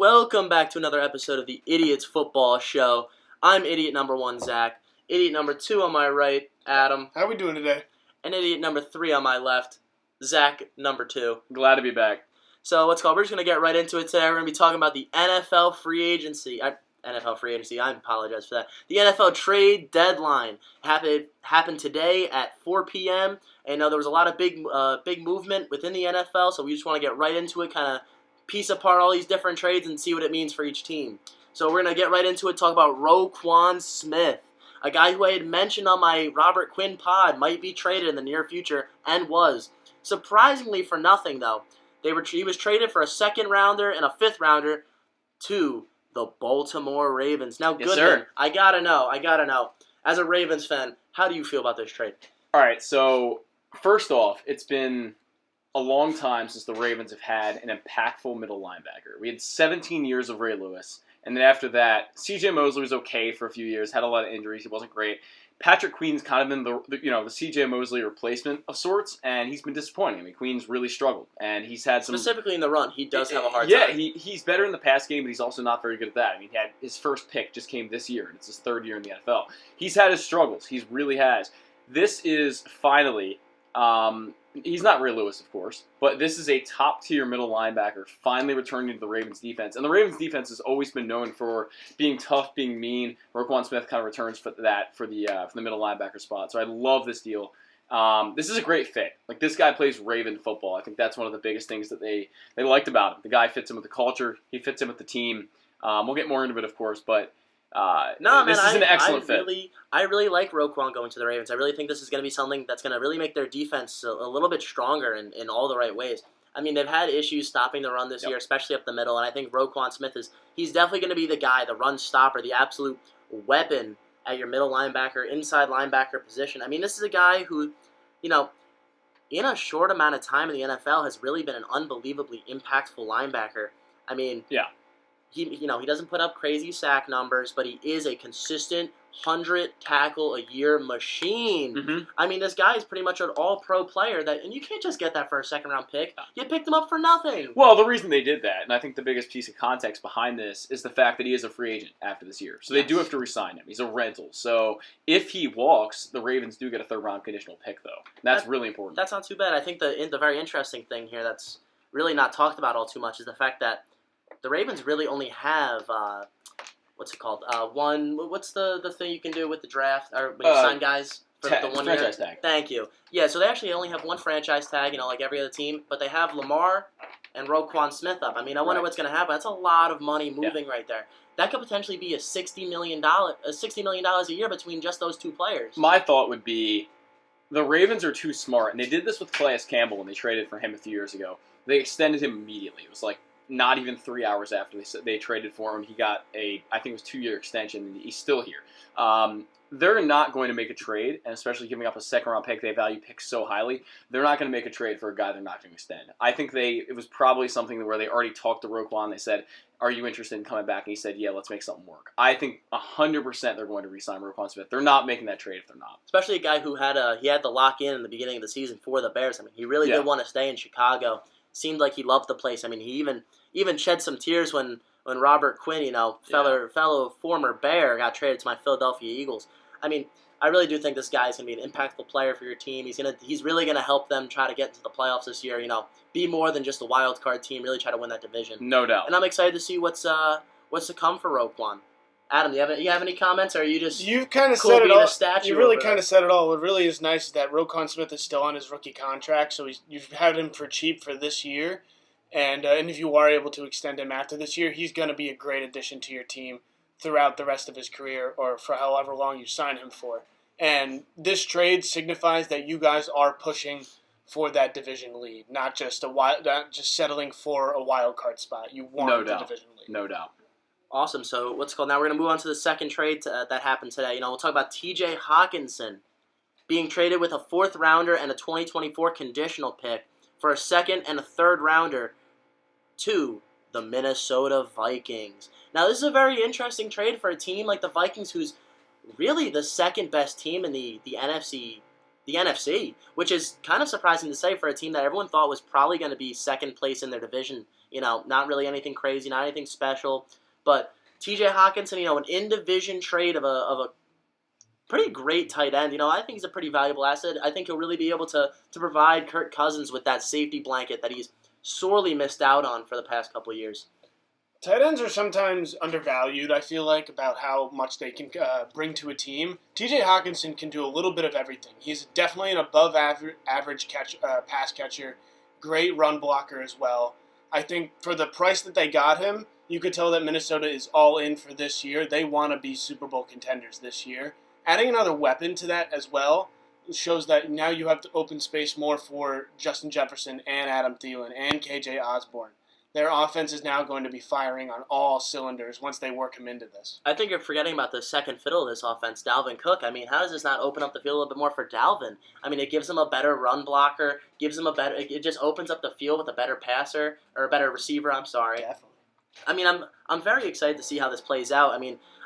Welcome back to another episode of the Idiots Football Show. I'm idiot number 1, Zach. Idiot number 2 on my right, Adam. How we doing today? And idiot number 3 on my left, Zach number 2. Glad to be back. So we're just going to get right into it today. We're going to be talking about the NFL free agency. I apologize for that. The NFL trade deadline happened today at 4 p.m. And there was a lot of big movement within the NFL, so we just want to get right into it, kind of piece apart all these different trades and see what it means for each team. So we're going to get right into it, talk about Roquan Smith, a guy who I had mentioned on my Robert Quinn pod might be traded in the near future, and was. Surprisingly for nothing, though. He was traded for a second rounder and a fifth rounder to the Baltimore Ravens. Now, Yes, sir. I gotta know. As a Ravens fan, how do you feel about this trade? All right, so first off, it's been a long time since the Ravens have had an impactful middle linebacker. We had 17 years of Ray Lewis, and then after that, C.J. Mosley was okay for a few years, had a lot of injuries, he wasn't great. Patrick Queen's kind of been the C.J. Mosley replacement of sorts, and he's been disappointing. I mean, Queen's really struggled, and he's had some... Specifically in the run, he does have a hard time. Yeah, he's better in the pass game, but he's also not very good at that. I mean, he had his first pick just came this year, and it's his third year in the NFL. He's had his struggles. He really has. This is finally... he's not Ray Lewis, of course, but this is a top-tier middle linebacker finally returning to the Ravens defense. And the Ravens defense has always been known for being tough, being mean. Roquan Smith kind of returns for the middle linebacker spot. So I love this deal. This is a great fit. Like, this guy plays Raven football. I think that's one of the biggest things that they liked about him. The guy fits in with the culture. He fits in with the team. We'll get more into it, of course, but... this is an excellent fit. I really like Roquan going to the Ravens. I really think this is going to be something that's going to really make their defense a little bit stronger in all the right ways. I mean, they've had issues stopping the run this year, especially up the middle, and I think Roquan Smith he's definitely going to be the guy, the run stopper, the absolute weapon at your middle linebacker, inside linebacker position. I mean, this is a guy who, in a short amount of time in the NFL has really been an unbelievably impactful linebacker. I mean, He doesn't put up crazy sack numbers, but he is a consistent 100 tackle a year machine. Mm-hmm. I mean, this guy is pretty much an all-pro player and you can't just get that for a second-round pick. You picked him up for nothing. Well, the reason they did that, and I think the biggest piece of context behind this, is the fact that he is a free agent after this year. So they do have to re-sign him. He's a rental. So if he walks, the Ravens do get a third-round conditional pick, though. That's really important. That's not too bad. I think the very interesting thing here that's really not talked about all too much is the fact that the Ravens really only have what's it called? What's the thing you can do with the draft or when you sign guys for the 1 year? Franchise tag. Thank you. Yeah, so they actually only have one franchise tag, like every other team, but they have Lamar and Roquan Smith up. I mean, I wonder what's going to happen. That's a lot of money moving right there. That could potentially be $60 million a year between just those two players. My thought would be the Ravens are too smart, and they did this with Calais Campbell when they traded for him a few years ago. They extended him immediately. It was like not even 3 hours after they traded for him, he got I think it was 2-year extension, and he's still here. They're not going to make a trade, and especially giving up a second-round pick, they value picks so highly, they're not going to make a trade for a guy they're not going to extend. I think it was probably something where they already talked to Roquan, they said, are you interested in coming back? And he said, yeah, let's make something work. I think 100% they're going to re-sign Roquan Smith. They're not making that trade if they're not. Especially a guy who had the lock in the beginning of the season for the Bears. I mean, he really did want to stay in Chicago. Seemed like he loved the place. I mean, he even shed some tears when Robert Quinn, fellow former Bear, got traded to my Philadelphia Eagles. I mean, I really do think this guy is going to be an impactful player for your team. He's really going to help them try to get into the playoffs this year. Be more than just a wild card team. Really try to win that division. No doubt. And I'm excited to see what's to come for Roquan. Adam, do you have any comments, or are you just you kind of cool said it all? You really kind of said it all. What really is nice is that Roquan Smith is still on his rookie contract, so you've had him for cheap for this year, and if you are able to extend him after this year, he's going to be a great addition to your team throughout the rest of his career, or for however long you sign him for. And this trade signifies that you guys are pushing for that division lead, not just settling for a wild card spot. You want the division lead. No doubt. Awesome. So now we're going to move on to the second trade that happened today. We'll talk about T.J. Hawkinson being traded with a fourth rounder and a 2024 conditional pick for a second and a third rounder to the Minnesota Vikings. Now, this is a very interesting trade for a team like the Vikings, who's really the second best team in the NFC, which is kind of surprising to say for a team that everyone thought was probably going to be second place in their division, Not really anything crazy, not anything special. But T.J. Hawkinson, an in-division trade of a pretty great tight end. I think he's a pretty valuable asset. I think he'll really be able to provide Kirk Cousins with that safety blanket that he's sorely missed out on for the past couple of years. Tight ends are sometimes undervalued, I feel like, about how much they can bring to a team. T.J. Hawkinson can do a little bit of everything. He's definitely an above-average pass catcher, great run blocker as well. I think for the price that they got him, you could tell that Minnesota is all in for this year. They want to be Super Bowl contenders this year. Adding another weapon to that as well shows that now you have to open space more for Justin Jefferson and Adam Thielen and KJ Osborne. Their offense is now going to be firing on all cylinders once they work him into this. I think you're forgetting about the second fiddle of this offense, Dalvin Cook. How does this not open up the field a little bit more for Dalvin? It gives him a better run blocker, it just opens up the field with a better passer, or a better receiver, I'm sorry. Definitely. I'm very excited to see how this plays out.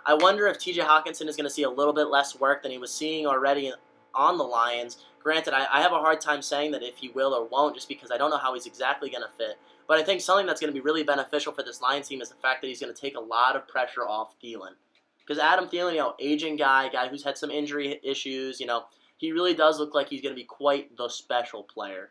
I wonder if T.J. Hawkinson is going to see a little bit less work than he was seeing already on the Lions. Granted, I have a hard time saying that if he will or won't, just because I don't know how he's exactly going to fit. But I think something that's going to be really beneficial for this Lions team is the fact that he's going to take a lot of pressure off Thielen. Because Adam Thielen, aging guy who's had some injury issues, he really does look like he's going to be quite the special player.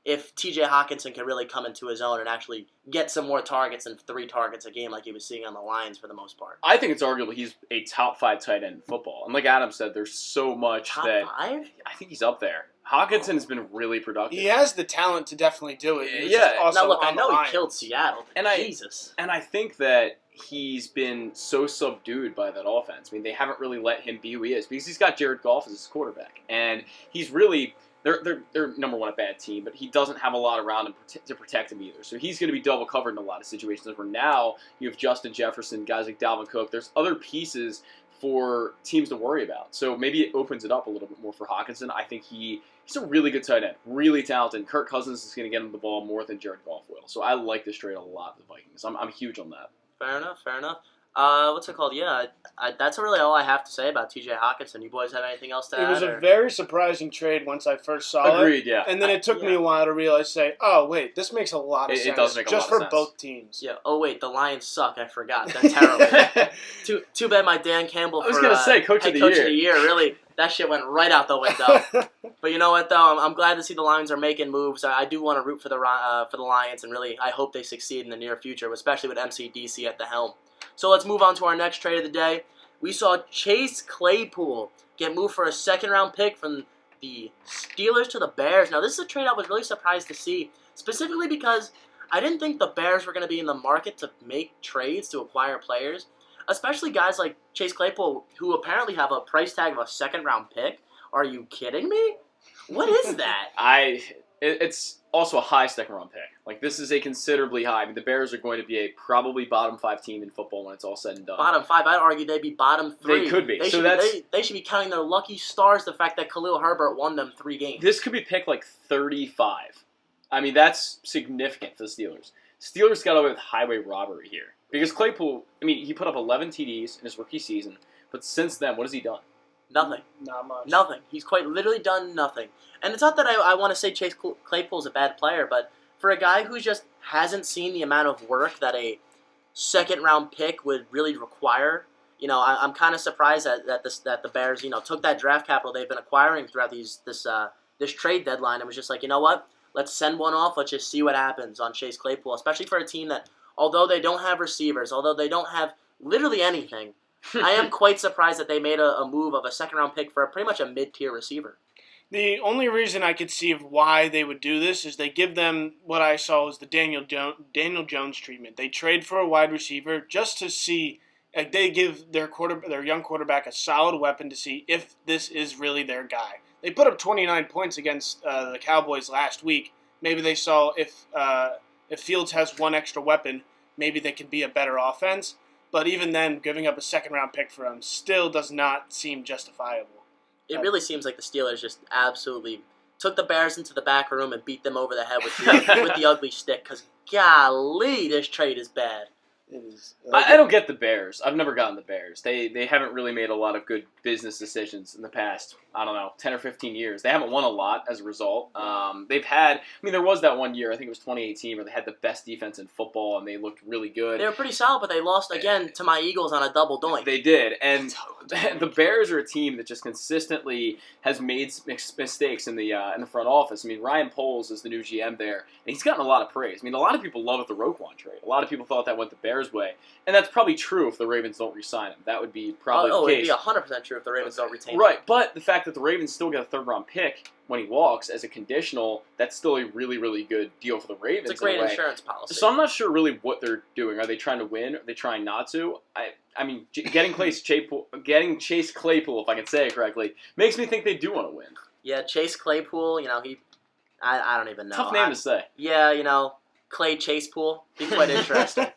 If T.J. Hawkinson can really come into his own and actually get some more targets than 3 targets a game like he was seeing on the Lions for the most part. I think it's arguable he's a top 5 tight end in football. And like Adam said, there's so much top that 5? I think he's up there. Hawkinson has been really productive. He has the talent to definitely do it. He was Yeah. just also Now look, I on the know he Lions. killed Seattle. And Jesus. And I think that he's been so subdued by that offense. They haven't really let him be who he is because he's got Jared Goff as his quarterback. And he's really... They're number one a bad team, but he doesn't have a lot around him to protect him either. So he's going to be double covered in a lot of situations where now you have Justin Jefferson, guys like Dalvin Cook. There's other pieces for teams to worry about. So maybe it opens it up a little bit more for Hawkinson. I think he's a really good tight end, really talented. Kirk Cousins is going to get him the ball more than Jared Goff will. So I like this trade a lot with the Vikings. I'm huge on that. Fair enough. What's it called? Yeah, that's really all I have to say about T.J. Hawkinson. You boys have anything else to add? It was a very surprising trade once I first saw it. Agreed, yeah. And then it took me a while to realize, oh, wait, this makes a lot of sense. It does make a just lot of for sense. both teams. Yeah. Oh wait, the Lions suck. I forgot. They're terrible. Too bad my Dan Campbell. I was gonna say coach of the year. Really, that shit went right out the window. But you know what though? I'm glad to see the Lions are making moves. I do want to root for the Lions, and really, I hope they succeed in the near future, especially with MCDC at the helm. So let's move on to our next trade of the day. We saw Chase Claypool get moved for a second-round pick from the Steelers to the Bears. Now, this is a trade I was really surprised to see, specifically because I didn't think the Bears were going to be in the market to make trades to acquire players, especially guys like Chase Claypool, who apparently have a price tag of a second-round pick. Are you kidding me? What is that? It's also a high second-round pick. This is a considerably high. The Bears are going to be a probably bottom 5 team in football when it's all said and done. Bottom 5? I'd argue they'd be bottom 3. They could be. They should be counting their lucky stars the fact that Khalil Herbert won them 3 games. This could be picked 35. That's significant for the Steelers. Steelers got away with highway robbery here. Because Claypool, he put up 11 TDs in his rookie season, but since then, what has he done? Nothing. Not much. Nothing. He's quite literally done nothing. And it's not that I want to say Chase Claypool's a bad player, but for a guy who just hasn't seen the amount of work that a second-round pick would really require, I'm kind of surprised that the Bears, took that draft capital they've been acquiring throughout this trade deadline and was just like, you know what? Let's send one off. Let's just see what happens on Chase Claypool, especially for a team that, although they don't have receivers, although they don't have literally anything, I am quite surprised that they made a move of a second-round pick for pretty much a mid-tier receiver. The only reason I could see of why they would do this is they give them what I saw as the Daniel Jones treatment. They trade for a wide receiver just to see, they give their young quarterback a solid weapon to see if this is really their guy. They put up 29 points against the Cowboys last week. Maybe they saw if Fields has one extra weapon, maybe they could be a better offense. But even then, giving up a second-round pick for him still does not seem justifiable. It really seems like the Steelers just absolutely took the Bears into the back room and beat them over the head with the ugly stick. Because, golly, this trade is bad. It is. I don't get the Bears. I've never gotten the Bears. They haven't really made a lot of good business decisions in the past, I don't know, 10 or 15 years. They haven't won a lot as a result. They've had, I mean, there was that one year, I think it was 2018, where they had the best defense in football and they looked really good. They were pretty solid, but they lost again to my Eagles on a double doink. They did, and the Bears are a team that just consistently has made mistakes in the front office. I mean, Ryan Poles is the new GM there, and he's gotten a lot of praise. I mean, a lot of people love the Roquan trade. A lot of people thought that went the Bears' way, and that's probably true if the Ravens don't re-sign him. That would be probably the case. It'd be 100% true if the Ravens don't retain him. Right, but the fact that the Ravens still get a third-round pick when he walks as a conditional, that's still a really, really good deal for the Ravens. It's a great insurance policy. So I'm not sure really what they're doing. Are they trying to win? Are they trying not to? I mean, getting Chase Claypool, if I can say it correctly, makes me think they do want to win. Yeah, Chase Claypool, I don't even know. Tough name to say. Yeah, Clay Chasepool. Be quite interesting.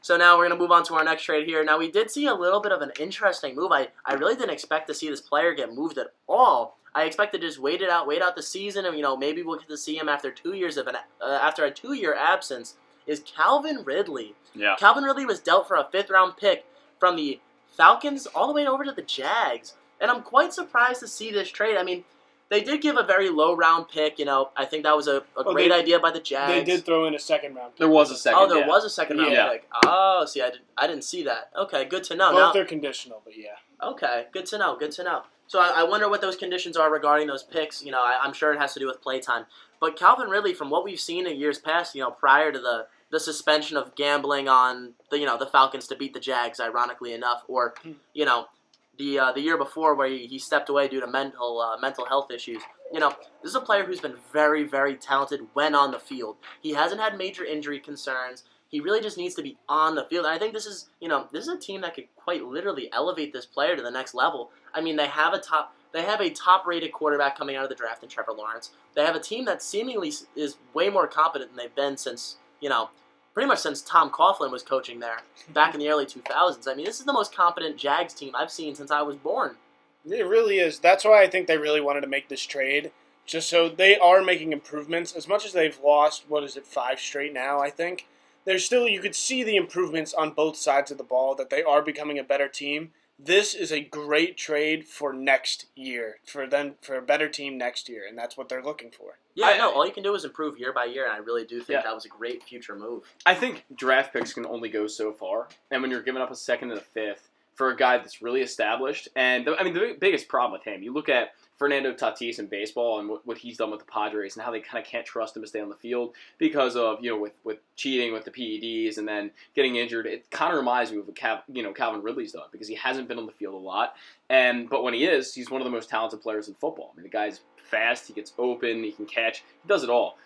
So now we're going to move on to our next trade here. Now, we did see a little bit of an interesting move. I really didn't expect to see this player get moved at all. I expected to just wait out the season, and maybe we'll get to see him after 2 years after a 2-year absence. Is Calvin Ridley? Yeah. Calvin Ridley was dealt for a 5th-round pick from the Falcons all the way over to the Jags, and I'm quite surprised to see this trade. I mean, they did give a very low-round pick. I think that was a great idea by the Jags. They did throw in a second-round pick. There was a second. Oh, there was a second-round Yeah. pick. Oh, see, I didn't see that. Okay, good to know. Both are conditional, but yeah. Okay, good to know. So I wonder what those conditions are regarding those picks. I'm sure it has to do with playtime. But Calvin Ridley, from what we've seen in years past, prior to the suspension of gambling on the Falcons to beat the Jags, ironically enough, or the year before where he stepped away due to mental health issues. This is a player who's been very, very talented when on the field. He hasn't had major injury concerns. He really just needs to be on the field. And I think this is a team that could quite literally elevate this player to the next level. I mean, they have a top-rated quarterback coming out of the draft in Trevor Lawrence. They have a team that seemingly is way more competent than they've been since, pretty much since Tom Coughlin was coaching there back in the early 2000s. I mean, this is the most competent Jags team I've seen since I was born. It really is. That's why I think they really wanted to make this trade, just so they are making improvements. As much as they've lost, 5 straight now, I think, there's still, you could see the improvements on both sides of the ball, that they are becoming a better team. This is a great trade for next year, for a better team next year, and that's what they're looking for. Yeah, all you can do is improve year by year, and I really do think that was a great future move. I think draft picks can only go so far, and when you're giving up a second and a fifth for a guy that's really established, and the biggest problem with him, you look at Fernando Tatis in baseball and what he's done with the Padres and how they kind of can't trust him to stay on the field because of with cheating with the PEDs and then getting injured. It kind of reminds me of what Calvin Ridley's done because he hasn't been on the field a lot, but when he is, he's one of the most talented players in football. I mean, the guy's fast, he gets open, he can catch, he does it all.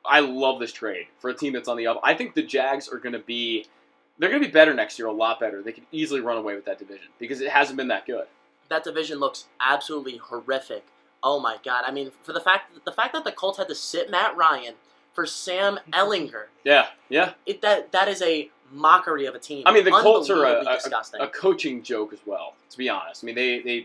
I love this trade for a team that's on the up. I think the Jags are going to be better next year, a lot better. They could easily run away with that division because it hasn't been that good. That division looks absolutely horrific. Oh my God! I mean, for the fact that the Colts had to sit Matt Ryan for Sam Ehlinger. Yeah. That is a mockery of a team. I mean, the Colts are disgusting. a coaching joke as well. To be honest, I mean they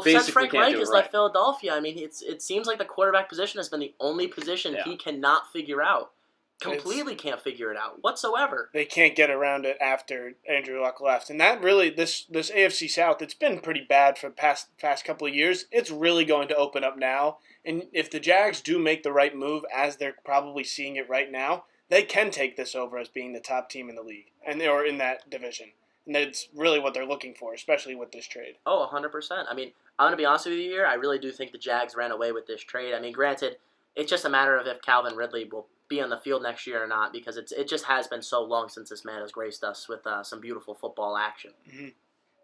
since Frank can't Reich do it has right. left Philadelphia, I mean, it seems like the quarterback position has been the only position he cannot figure out. Completely can't figure it out whatsoever. They can't get around it after Andrew Luck left. And that really, this AFC South, it's been pretty bad for the past couple of years. It's really going to open up now. And if the Jags do make the right move, as they're probably seeing it right now, they can take this over as being the top team in the league, and they are in that division. And that's really what they're looking for, especially with this trade. Oh, 100%. I mean, I'm going to be honest with you here. I really do think the Jags ran away with this trade. I mean, granted, it's just a matter of if Calvin Ridley will be on the field next year or not, because it just has been so long since this man has graced us with some beautiful football action. Mm-hmm.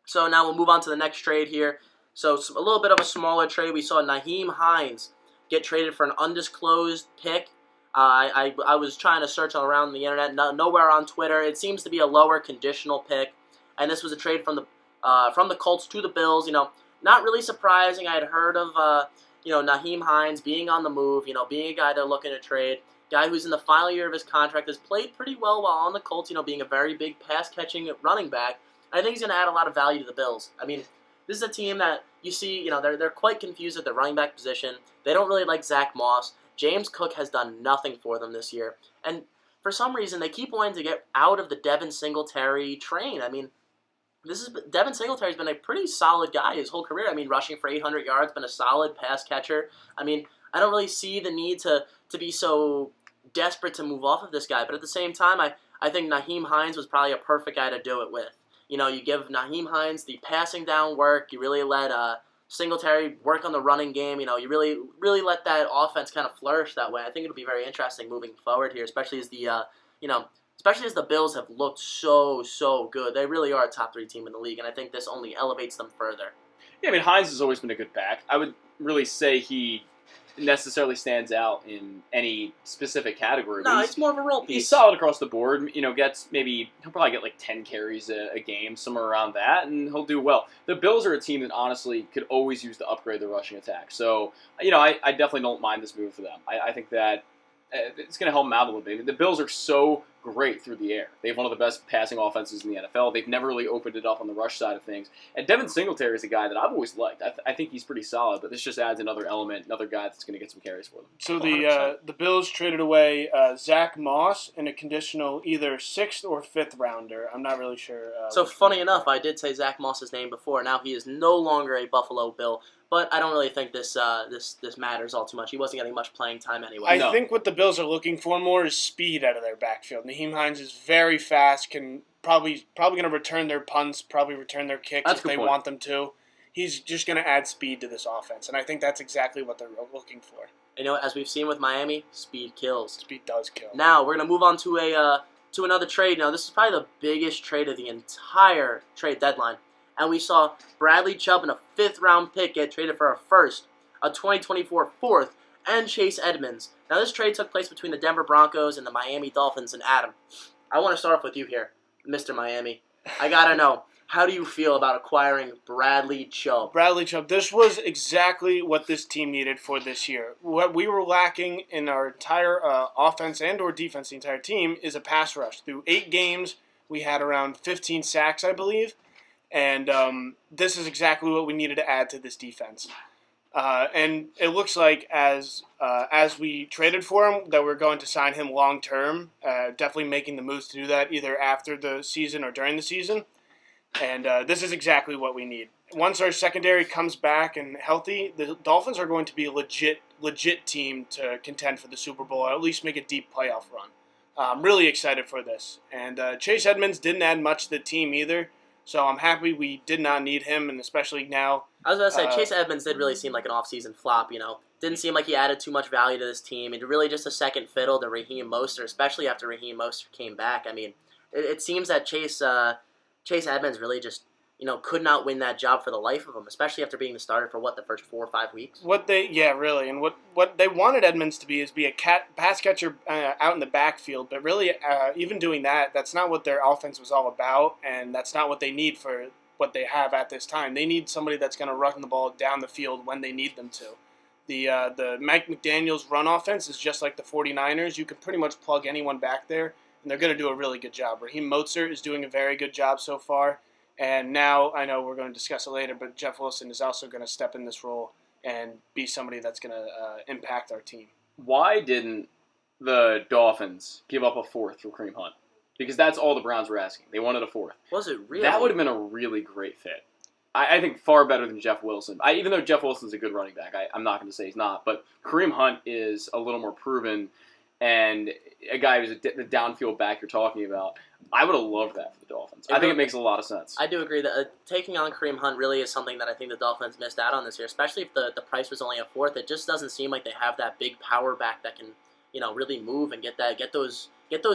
So now we'll move on to the next trade here. So a little bit of a smaller trade. We saw Nyheim Hines get traded for an undisclosed pick. I was trying to search around the internet, nowhere on Twitter. It seems to be a lower conditional pick, and this was a trade from the Colts to the Bills. Not really surprising. I had heard of Nyheim Hines being on the move, being a guy they're looking to trade. Guy who's in the final year of his contract, has played pretty well while on the Colts, being a very big pass-catching running back. I think he's going to add a lot of value to the Bills. I mean, this is a team that you see, they're quite confused at the running back position. They don't really like Zach Moss. James Cook has done nothing for them this year. And for some reason, they keep wanting to get out of the Devin Singletary train. I mean, Devin Singletary's been a pretty solid guy his whole career. I mean, rushing for 800 yards, been a solid pass catcher. I mean, I don't really see the need to be so desperate to move off of this guy. But at the same time, I think Nyheim Hines was probably a perfect guy to do it with. You know, you give Nyheim Hines the passing down work. You really let Singletary work on the running game. You know, you really let that offense kind of flourish that way. I think it'll be very interesting moving forward here, especially as especially as the Bills have looked so good. They really are a top 3 team in the league, and I think this only elevates them further. Yeah, I mean, Hines has always been a good back. I would really say he necessarily stands out in any specific category. No, he's more of a role piece. He's solid across the board. You know, he'll probably get like 10 carries a game, somewhere around that, and he'll do well. The Bills are a team that honestly could always use to upgrade the rushing attack. So, you know, I definitely don't mind this move for them. I think that it's going to help them out a little bit. The Bills are so great through the air. They have one of the best passing offenses in the NFL. They've never really opened it up on the rush side of things. And Devin Singletary is a guy that I've always liked. I think he's pretty solid, but this just adds another element, another guy that's going to get some carries for them. So the Bills traded away Zach Moss in a conditional either 6th or 5th rounder. I'm not really sure. So funny enough, I did say Zach Moss's name before. Now he is no longer a Buffalo Bill. But I don't really think this matters all too much. He wasn't getting much playing time anyway. I think what the Bills are looking for more is speed out of their backfield. Nyheim Hines is very fast, can probably going to return their punts, probably return their kicks if they want them to. He's just going to add speed to this offense, and I think that's exactly what they're looking for. You know, as we've seen with Miami, speed kills. Speed does kill. Now we're going to move on to another trade. Now this is probably the biggest trade of the entire trade deadline. And we saw Bradley Chubb and a 5th-round pick get traded for a 1st, a 2024 4th, and Chase Edmonds. Now, this trade took place between the Denver Broncos and the Miami Dolphins. And Adam, I want to start off with you here, Mr. Miami. I got to know, how do you feel about acquiring Bradley Chubb? Bradley Chubb, this was exactly what this team needed for this year. What we were lacking in our entire offense and or defense, the entire team, is a pass rush. Through 8 games, we had around 15 sacks, I believe. And this is exactly what we needed to add to this defense. And it looks like as we traded for him, that we're going to sign him long term. Definitely making the moves to do that either after the season or during the season. And this is exactly what we need. Once our secondary comes back and healthy, the Dolphins are going to be a legit team to contend for the Super Bowl, or at least make a deep playoff run. I'm really excited for this. And Chase Edmonds didn't add much to the team either. So I'm happy we did not need him, and especially now. I was going to say, Chase Edmonds did really seem like an off-season flop, you know. Didn't seem like he added too much value to this team. It really just a second fiddle to Raheem Mostert, especially after Raheem Mostert came back. I mean, it seems that Chase Edmonds really just, you know, could not win that job for the life of him, especially after being the starter for, the first 4 or 5 weeks? Really. And what they wanted Edmonds to be is a pass catcher out in the backfield. But really, even doing that, that's not what their offense was all about. And that's not what they need for what they have at this time. They need somebody that's going to run the ball down the field when they need them to. The Mike McDaniels run offense is just like the 49ers. You can pretty much plug anyone back there, and they're going to do a really good job. Raheem Mostert is doing a very good job so far. And now, I know we're going to discuss it later, but Jeff Wilson is also going to step in this role and be somebody that's going to impact our team. Why didn't the Dolphins give up a 4th for Kareem Hunt? Because that's all the Browns were asking. They wanted a 4th. Was it really? That would have been a really great fit. I think far better than Jeff Wilson. Even though Jeff Wilson's a good running back, I'm not going to say he's not. But Kareem Hunt is a little more proven, and a guy who's the downfield back you're talking about. I would have loved that for the Dolphins. I think it makes a lot of sense. I do agree that taking on Kareem Hunt really is something that I think the Dolphins missed out on this year, especially if the price was only a 4th. It just doesn't seem like they have that big power back that can, you know, really move and get those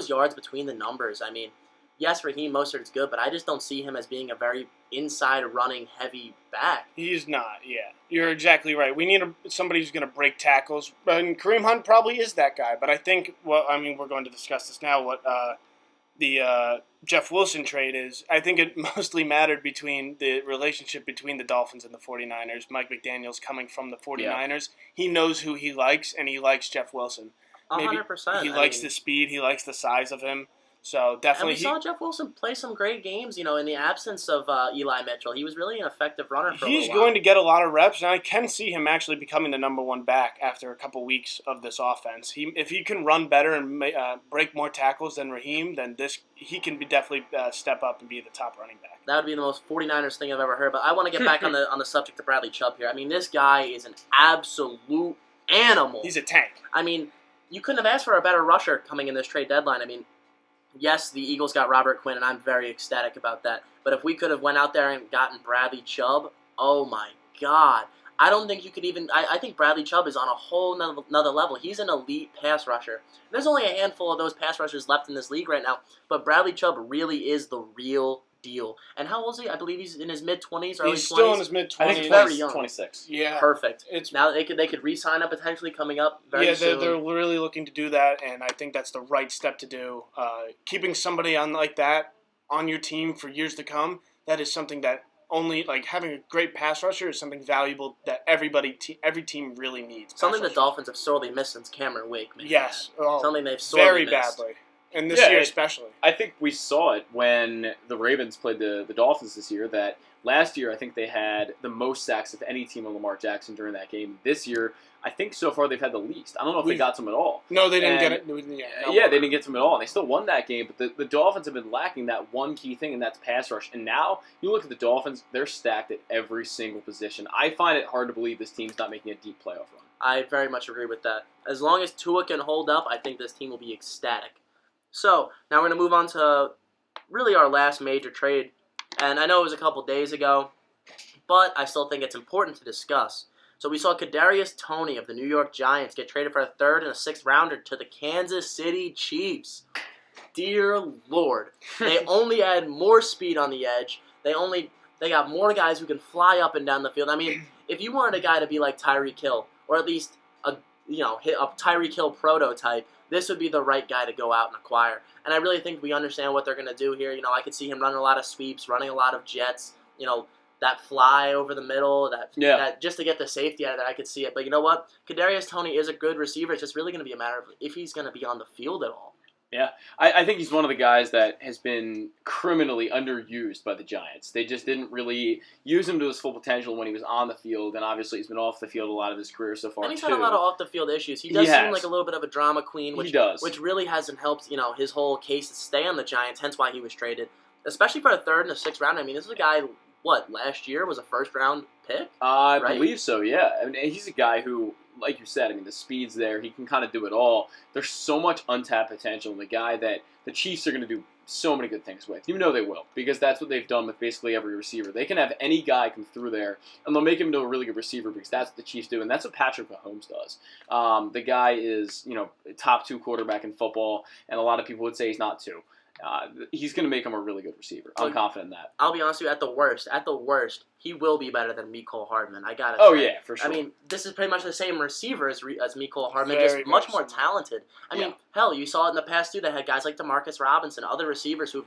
yards between the numbers. I mean, yes, Raheem Mostert is good, but I just don't see him as being a very inside running heavy back. He's not, yeah. You're exactly right. We need somebody who's going to break tackles. And Kareem Hunt probably is that guy, but I think, we're going to discuss this now, what the Jeff Wilson trade is. I think it mostly mattered between the relationship between the Dolphins and the 49ers. Mike McDaniels coming from the 49ers. Yeah. He knows who he likes, and he likes Jeff Wilson. 100%. He likes the speed. He likes the size of him. So And definitely we saw Jeff Wilson play some great games, in the absence of Eli Mitchell. He was really an effective runner for a he's little while. going to get a lot of reps, and I can see him actually becoming the number one back after a couple weeks of this offense. If he can run better and break more tackles than Raheem, then he can definitely step up and be the top running back. That would be the most 49ers thing I've ever heard. But I want to get back on the subject of Bradley Chubb here. I mean, this guy is an absolute animal. He's a tank. I mean, you couldn't have asked for a better rusher coming in this trade deadline. I mean, yes, the Eagles got Robert Quinn, and I'm very ecstatic about that. But if we could have went out there and gotten Bradley Chubb, oh my God. I don't think you could even... I think Bradley Chubb is on a whole another level. He's an elite pass rusher. There's only a handful of those pass rushers left in this league right now, but Bradley Chubb really is the real deal. And how old is he? I believe he's in his mid-20s, early 20s. He's still in his mid-20s. I think very young. 26. Yeah. Perfect. It's Now they could re-sign him potentially coming up very soon. they're really looking to do that, and I think that's the right step to do. Keeping somebody on like that on your team for years to come, that is something that having a great pass rusher is something valuable that every team really needs. Something the Dolphins have sorely missed since Cameron Wake. Man. Yes. Oh, Something they've sorely very missed. badly. And this year especially. I think we saw it when the Ravens played the Dolphins this year, that last year I think they had the most sacks of any team on Lamar Jackson during that game. This year, I think so far they've had the least. I don't know if they got to him at all. No, they didn't get it. Yeah, they didn't get to him at all, and they still won that game. But the Dolphins have been lacking that one key thing, and that's pass rush. And now, you look at the Dolphins, they're stacked at every single position. I find it hard to believe this team's not making a deep playoff run. I very much agree with that. As long as Tua can hold up, I think this team will be ecstatic. So, now we're going to move on to really our last major trade. And I know it was a couple days ago, but I still think it's important to discuss. So we saw Kadarius Toney of the New York Giants get traded for a third and a sixth rounder to the Kansas City Chiefs. Dear Lord. They only add more speed on the edge. They got more guys who can fly up and down the field. I mean, if you wanted a guy to be like Tyreek Hill, or at least a Tyreek Hill prototype, this would be the right guy to go out and acquire. And I really think we understand what they're going to do here. I could see him running a lot of sweeps, running a lot of jets, that fly over the middle, that just to get the safety out of that, I could see it. But you know what? Kadarius Toney is a good receiver. It's just really going to be a matter of if he's going to be on the field at all. Yeah, I think he's one of the guys that has been criminally underused by the Giants. They just didn't really use him to his full potential when he was on the field, and obviously he's been off the field a lot of his career so far, and he's too. had a lot of off-the-field issues. He does seem like a little bit of a drama queen, which really hasn't helped, his whole case to stay on the Giants, hence why he was traded, especially for a third and a sixth round. I mean, this is a guy, last year was a first-round pick? I believe so, yeah. I mean, he's a guy who, like you said, the speed's there. He can kind of do it all. There's so much untapped potential in the guy that the Chiefs are going to do so many good things with. You know they will, because that's what they've done with basically every receiver. They can have any guy come through there, and they'll make him into a really good receiver because that's what the Chiefs do, and that's what Patrick Mahomes does. The guy is, top 2 quarterback in football, and a lot of people would say he's not 2. He's going to make him a really good receiver. I'm confident in that. I'll be honest with you, at the worst, he will be better than Mecole Hardman. I gotta say. Oh, yeah, for sure. I mean, this is pretty much the same receiver as Mecole Hardman, just much more talented. I mean, hell, you saw it in the past, too. They had guys like Demarcus Robinson, other receivers who've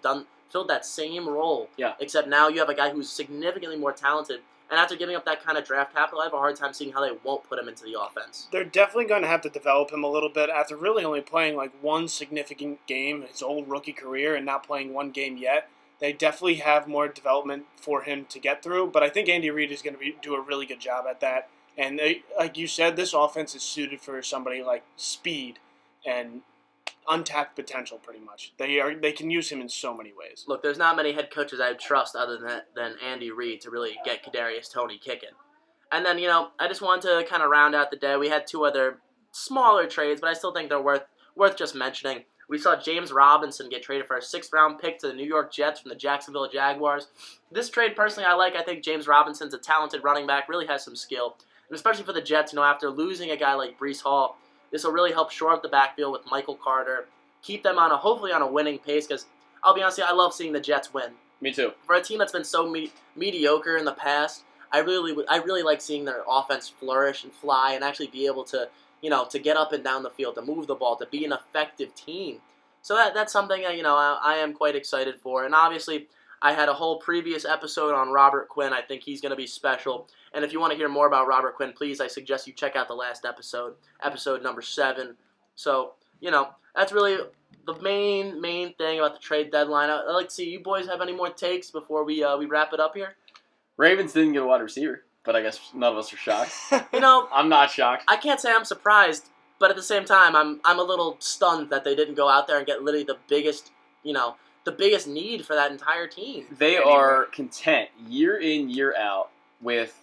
filled that same role. Yeah. Except now you have a guy who's significantly more talented. And after giving up that kind of draft capital, I have a hard time seeing how they won't put him into the offense. They're definitely going to have to develop him a little bit after really only playing one significant game his whole rookie career and not playing one game yet. They definitely have more development for him to get through, but I think Andy Reid is going to do a really good job at that. And like you said, this offense is suited for somebody like speed and untapped potential, pretty much. They can use him in so many ways. Look, there's not many head coaches I would trust other than Andy Reid to really get Kadarius Toney kicking. And then, I just wanted to kind of round out the day. We had 2 other smaller trades, but I still think they're worth just mentioning. We saw James Robinson get traded for a 6th-round pick to the New York Jets from the Jacksonville Jaguars. This trade, personally, I like. I think James Robinson's a talented running back, really has some skill. And especially for the Jets, after losing a guy like Breece Hall, this will really help shore up the backfield with Michael Carter, keep them hopefully on a winning pace, because I'll be honest with you, I love seeing the Jets win. Me too. For a team that's been so mediocre in the past, I really like seeing their offense flourish and fly and actually be able to, to get up and down the field, to move the ball, to be an effective team. So that's something that, I am quite excited for. And obviously, I had a whole previous episode on Robert Quinn. I think he's going to be special. And if you want to hear more about Robert Quinn, please, I suggest you check out the last episode number 7. So, that's really the main thing about the trade deadline. I'd like to see you boys have any more takes before we wrap it up here. Ravens didn't get a wide receiver, but I guess none of us are shocked. You know, I'm not shocked. I can't say I'm surprised, but at the same time, I'm a little stunned that they didn't go out there and get literally the biggest need for that entire team. They are content year in, year out with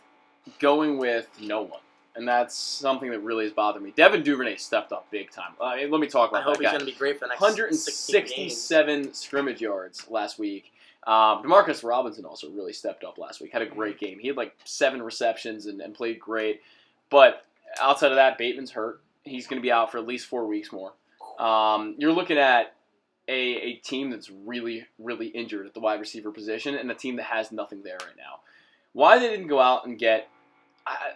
going with no one. And that's something that really has bothered me. Devin Duvernay stepped up big time. Let me talk about I hope that he's guy. going to be great for the next 16 games. 167 scrimmage yards last week. Demarcus Robinson also really stepped up last week. Had a great game. He had like 7 receptions and played great. But outside of that, Bateman's hurt. He's going to be out for at least 4 weeks more. You're looking at a team that's really, really injured at the wide receiver position and a team that has nothing there right now. Why they didn't go out and get,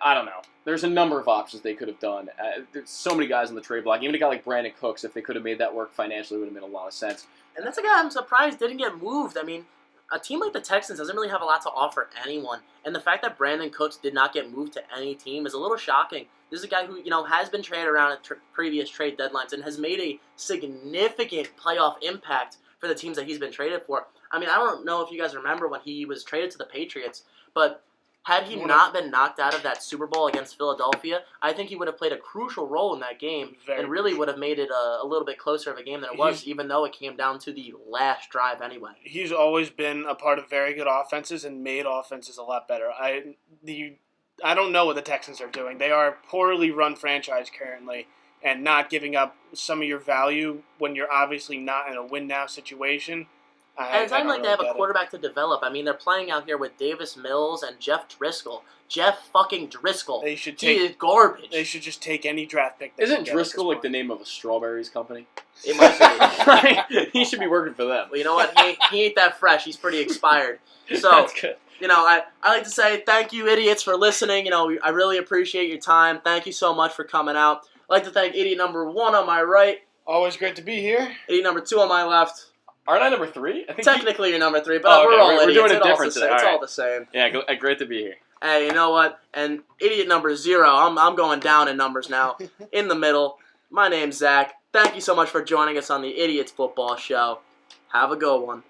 I don't know. There's a number of options they could have done. There's so many guys on the trade block. Even a guy like Brandon Cooks, if they could have made that work financially, would have made a lot of sense. And that's a guy I'm surprised didn't get moved. I mean, a team like the Texans doesn't really have a lot to offer anyone. And the fact that Brandon Cooks did not get moved to any team is a little shocking. This is a guy who, has been traded around at previous trade deadlines and has made a significant playoff impact for the teams that he's been traded for. I mean, I don't know if you guys remember when he was traded to the Patriots, but had he not been knocked out of that Super Bowl against Philadelphia, I think he would have played a crucial role in that game and really would have made it a little bit closer of a game than it was, even though it came down to the last drive anyway. He's always been a part of very good offenses and made offenses a lot better. I don't know what the Texans are doing. They are a poorly run franchise currently, and not giving up some of your value when you're obviously not in a win-now situation. And it's not like they have a quarterback to develop. I mean, they're playing out here with Davis Mills and Jeff Driscoll. Jeff fucking Driscoll. He is garbage. They should just take any draft pick. Isn't Driscoll like the name of a strawberries company? It might be. He should be working for them. Well, you know what? He ain't that fresh. He's pretty expired. So, That's good. I like to say thank you, idiots, for listening. I really appreciate your time. Thank you so much for coming out. I'd like to thank idiot number 1 on my right. Always great to be here. Idiot number 2 on my left. Aren't I number 3? I think Technically, you're number 3, but we're all idiots. We're doing it different today. It's all the same. Yeah, great to be here. Hey, you know what? And idiot number 0, I'm going down in numbers now. In the middle, my name's Zach. Thank you so much for joining us on the Idiots Football Show. Have a good one.